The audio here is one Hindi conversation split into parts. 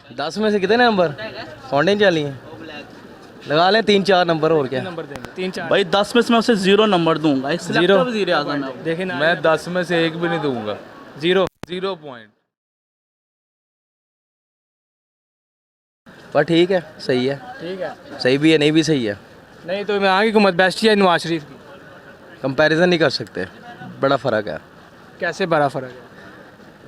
10 में से कितने नंबर फाउंटेन चली हैं? लगा लें 3-4 नंबर और क्या नंबर देंगे 3-4 भाई 10 में से मैं उसे 0 नंबर दूंगा। एक सिलेक्टर वजीर आजम है। देखें ना मैं 10 में से एक भी नहीं दूंगा। 0 0 पॉइंट। पर ठीक है, सही है, ठीक है। सही भी है, नहीं भी सही है। नहीं तो इमरान की हुकूमत बेस्ट है नवाज शरीफ की? कंपैरिजन नहीं कर सकते, बड़ा फ़र्क है। कैसे बड़ा फ़र्क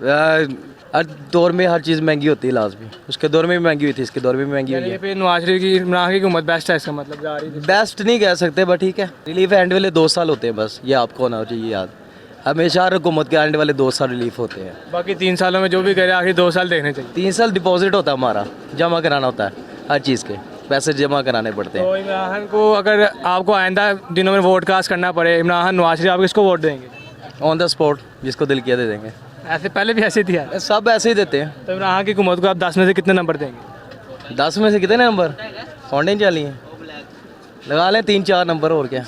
है? हर दौर में हर चीज़ महंगी होती है, लाजमी। उसके दौर में भी महंगी हुई थी, इसके दौर में भी महंगी हुई यानी है। फिर नवाज शरीफ की इमरान की हुकूमत बेस्ट है, इसका मतलब जा रही है। बेस्ट नहीं कह सकते, बट ठीक है। रिलीफ एंड वाले 2 साल होते हैं बस, ये आपको होना चाहिए याद। हमेशा हर हुकूमत के एंड वाले 2 साल रिलीफ होते हैं। बाकी 3 सालों में जो भी करे आखिर 2 साल देखने चाहिए। 3 साल डिपॉजिट होता है हमारा, जमा कराना होता है, हर चीज़ के पैसे जमा कराने पड़ते हैं। तो इमरान को अगर आपको आइंदा दिनों में वोट कास्ट करना पड़े, इमरान नवाज शरीफ, आप किसको वोट देंगे? ऑन द स्पॉट जिसको दिल किया दे देंगे। ऐसे पहले भी ऐसे दिया। सब ऐसे ही देते हैं। तो इमरान की हुकूमत को आप 10 में से कितने नंबर देंगे? 10 में से कितने नंबर फाउंटेन चली हैं? लगा लें 3-4 नंबर और क्या।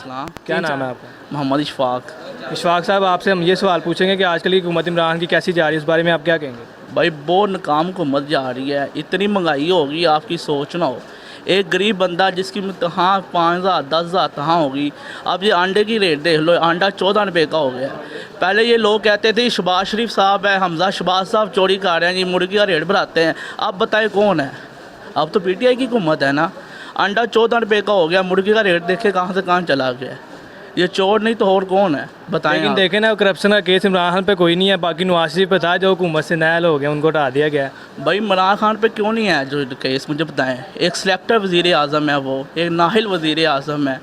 क्या नाम है आपका? मोहम्मद इशफाक। इशफाक साहब, आपसे हम ये सवाल पूछेंगे कि आजकल की हुकूमत इमरान की कैसी जा रही है, उस बारे में आप क्या कहेंगे? भाई बहुत नाकाम हुकूमत जा रही है। इतनी महंगाई होगी, आपकी सोच ना हो। एक गरीब बंदा जिसकी तहाँ 5,000 10,000 तहाँ होगी। अब ये अंडे की रेट देख लो, अंडा 14 रुपये का हो गया है। पहले ये लोग कहते थे शहबाज शरीफ साहब है, हमजा शहबाज साहब चोरी कर रहे हैं जी, मुर्गी का रेट बढ़ाते हैं। अब बताएं कौन है? अब तो PTI की हुकूमत है ना। अंडा 14 रुपये का हो गया, मुर्गी का रेट देखे कहाँ से कहाँ चला गया। ये चोर नहीं तो और कौन है बताएं? लेकिन आप। देखें ना, करप्शन का केस इमरान खान पे कोई नहीं है, बाकी नवाज शरीफ पे था जो हुकूमत से नायल हो गया, उनको हटा दिया गया। भाई इमरान खान पे क्यों नहीं है जो केस, मुझे बताएं। एक सिलेक्टर वज़ीर आज़म है, वो एक नाहिल वज़ीर आज़म है।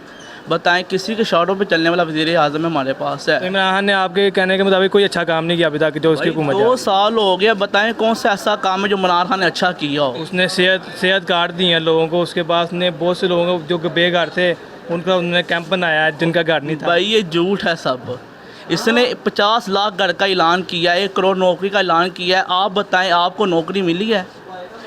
बताएं, किसी के शॉटों पे चलने वाला वज़ीर आज़म हमारे पास है। तो इमरान खान ने आपके कहने के मुताबिक कोई अच्छा काम नहीं किया अभी तक जो उसकी हुकूमत 2 साल हो गया, बताएं कौन सा ऐसा काम है जो इमरान खान ने अच्छा किया हो। उसने सेहत कार्ड दिए हैं लोगों को, उसके बाद उसने बहुत से लोगों को जो बेघर थे उनका उन्होंने कैंप बनाया है जिनका घर नहीं था। भाई ये झूठ है सब। इसने 50 लाख घर का ऐलान किया है, 1 करोड़ नौकरी का ऐलान किया है। आप बताएं, आपको नौकरी मिली है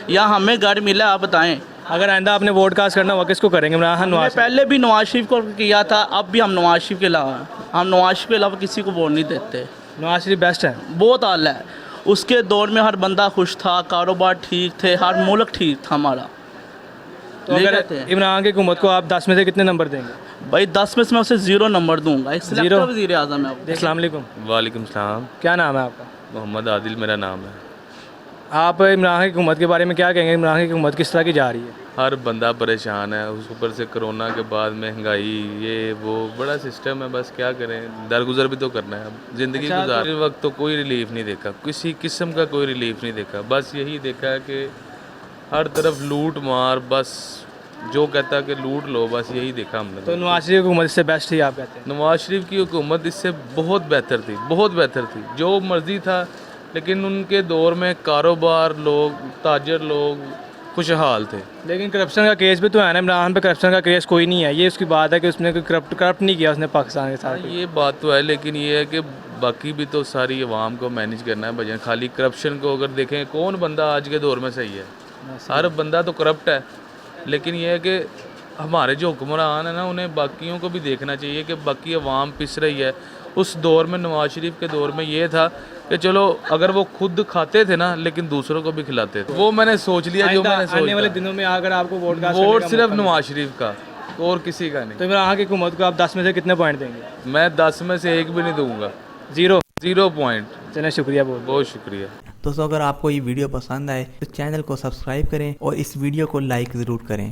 या हमें घर मिला है? आप बताएं। अगर आइंदा आपने वोट कास्ट करना होगा किसको करेंगे? इमरान खान, हमने नवाज? पहले भी नवाज शरीफ को किया था, अब भी हम नवाज शरीफ के अलावा किसी को वोट नहीं देते। नवाज शरीफ बेस्ट है। बहुत आला है। उसके दौर में हर बंदा खुश था, कारोबार ठीक थे, हर मुल्क ठीक था हमारा। तो अगर इमरान की हुकूमत को आप 10 में से कितने नंबर देंगे? भाई 10 में से मैं उसे 0 नंबर दूंगा। एक सिलेक्टर वज़ीर आज़म है वो। अस्सलाम वालेकुम। वालेकुम सलाम। क्या नाम है आपका? मोहम्मद आदिल मेरा नाम है। आप इमरान की हुकूमत के बारे में क्या कहेंगे? इमरान की हुकूमत किस तरह की जा रही है? हर बंदा परेशान है, उस ऊपर से कोरोना के बाद महंगाई, ये वो बड़ा सिस्टम है। बस क्या करें, दरगुजर भी तो करना है। अब ज़िंदगी गुजारते वक्त तो कोई रिलीफ नहीं देखा, किसी किस्म का कोई रिलीफ नहीं देखा। बस यही देखा है कि हर तरफ लूट मार, बस जो कहता है कि लूट लो, बस यही देखा हमने। तो नवाज शरीफ की हुकूमत इससे बेस्ट थी आप कहते हैं? नवाज शरीफ की हुकूमत इससे बहुत बेहतर थी, बहुत बेहतर थी। जो मर्जी था, लेकिन उनके दौर में कारोबार लोग, ताजर लोग खुशहाल थे। लेकिन करप्शन का केस भी तो है ना, इमरान पे करप्शन का केस कोई नहीं है। ये उसकी बात है कि उसने कोई करप्ट नहीं किया उसने पाकिस्तान के साथ। ये बात तो है, लेकिन ये है कि बाकी भी तो सारी आवाम को मैनेज करना है भजन। खाली करप्शन को अगर देखें, कौन बंदा आज के दौर में सही है? हर बंदा तो करप्ट है। लेकिन ये है कि हमारे जो हुक्मरान है ना, उन्हें बाकियों को भी देखना चाहिए कि बाकी आवाम पिस रही है। उस दौर में, नवाज शरीफ के दौर में ये था कि चलो अगर वो खुद खाते थे ना, लेकिन दूसरों को भी खिलाते थे। वो मैंने सोच लिया, जो मैंने आने वाले सोचा। दिनों में अगर आपको वोट सिर्फ नवाज शरीफ का और किसी का नहीं। तो इमरान की हुकूमत को आप 10 में से कितने पॉइंट देंगे? मैं 10 में से एक भी नहीं दूंगा। 0 पॉइंट। चलिए, शुक्रिया बहुत शुक्रिया। दोस्तों, अगर आपको ये वीडियो पसंद आए तो चैनल को सब्सक्राइब करें और इस वीडियो को लाइक ज़रूर करें।